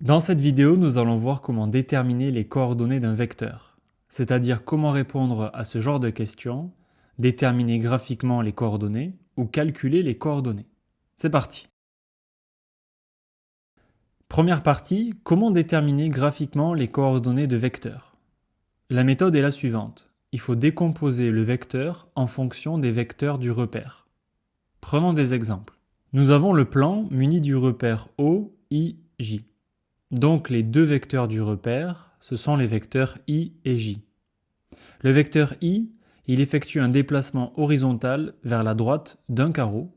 Dans cette vidéo, nous allons voir comment déterminer les coordonnées d'un vecteur, c'est-à-dire comment répondre à ce genre de questions, déterminer graphiquement les coordonnées ou calculer les coordonnées. C'est parti! Première partie, comment déterminer graphiquement les coordonnées de vecteurs. La méthode est la suivante. Il faut décomposer le vecteur en fonction des vecteurs du repère. Prenons des exemples. Nous avons le plan muni du repère O, I, J. Donc les deux vecteurs du repère, ce sont les vecteurs I et J. Le vecteur I, il effectue un déplacement horizontal vers la droite d'un carreau,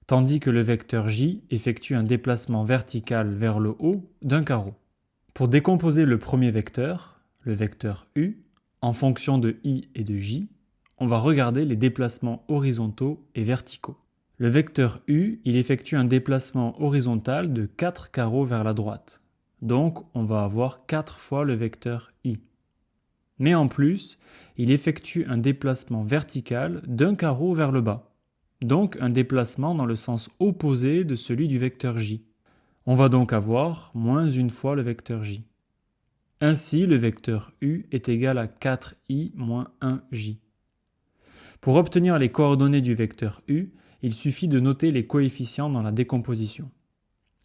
tandis que le vecteur J effectue un déplacement vertical vers le haut d'un carreau. Pour décomposer le premier vecteur, le vecteur U, en fonction de I et de J, on va regarder les déplacements horizontaux et verticaux. Le vecteur U, il effectue un déplacement horizontal de 4 carreaux vers la droite. Donc, on va avoir 4 fois le vecteur I. Mais en plus, il effectue un déplacement vertical d'un carreau vers le bas. Donc, un déplacement dans le sens opposé de celui du vecteur J. On va donc avoir moins une fois le vecteur J. Ainsi, le vecteur U est égal à 4i moins 1j. Pour obtenir les coordonnées du vecteur U, il suffit de noter les coefficients dans la décomposition.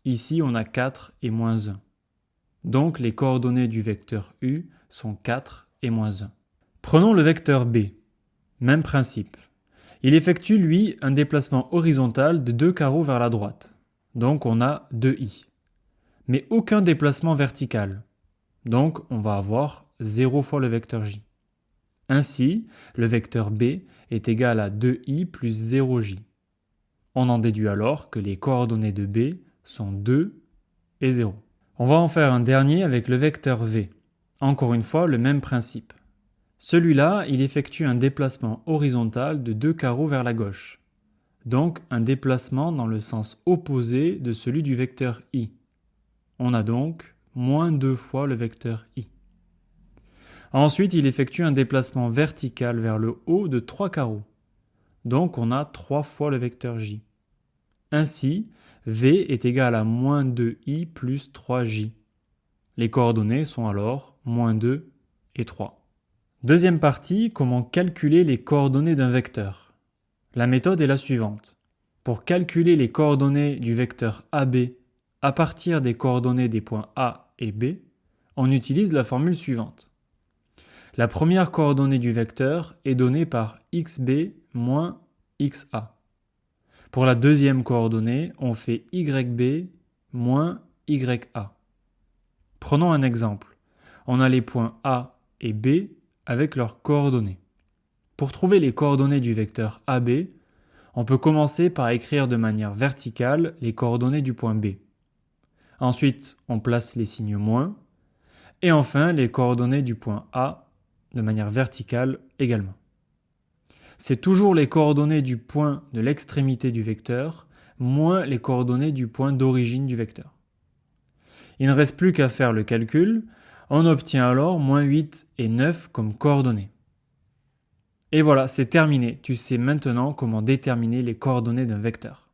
Ici, on a 4 et moins 1. Donc, les coordonnées du vecteur U sont 4 et moins 1. Prenons le vecteur B. Même principe. Il effectue, lui, un déplacement horizontal de 2 carreaux vers la droite. Donc, on a 2i. Mais aucun déplacement vertical. Donc, on va avoir 0 fois le vecteur J. Ainsi, le vecteur B est égal à 2i plus 0j. On en déduit alors que les coordonnées de B sont 2 et 0. On va en faire un dernier avec le vecteur V. Encore une fois, le même principe. Celui-là, il effectue un déplacement horizontal de 2 carreaux vers la gauche. Donc, un déplacement dans le sens opposé de celui du vecteur I. On a donc moins 2 fois le vecteur I. Ensuite, il effectue un déplacement vertical vers le haut de 3 carreaux. Donc, on a 3 fois le vecteur J. Ainsi, V est égal à moins 2i plus 3j. Les coordonnées sont alors moins 2 et 3. Deuxième partie, comment calculer les coordonnées d'un vecteur. La méthode est la suivante. Pour calculer les coordonnées du vecteur AB à partir des coordonnées des points A et B, on utilise la formule suivante. La première coordonnée du vecteur est donnée par xb moins xa. Pour la deuxième coordonnée, on fait yb moins ya. Prenons un exemple. On a les points A et B avec leurs coordonnées. Pour trouver les coordonnées du vecteur AB, on peut commencer par écrire de manière verticale les coordonnées du point B. Ensuite, on place les signes moins. Et enfin, les coordonnées du point A de manière verticale également. C'est toujours les coordonnées du point de l'extrémité du vecteur moins les coordonnées du point d'origine du vecteur. Il ne reste plus qu'à faire le calcul. On obtient alors moins 8 et 9 comme coordonnées. Et voilà, c'est terminé. Tu sais maintenant comment déterminer les coordonnées d'un vecteur.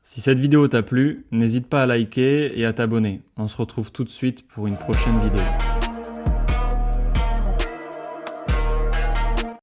Si cette vidéo t'a plu, n'hésite pas à liker et à t'abonner. On se retrouve tout de suite pour une prochaine vidéo.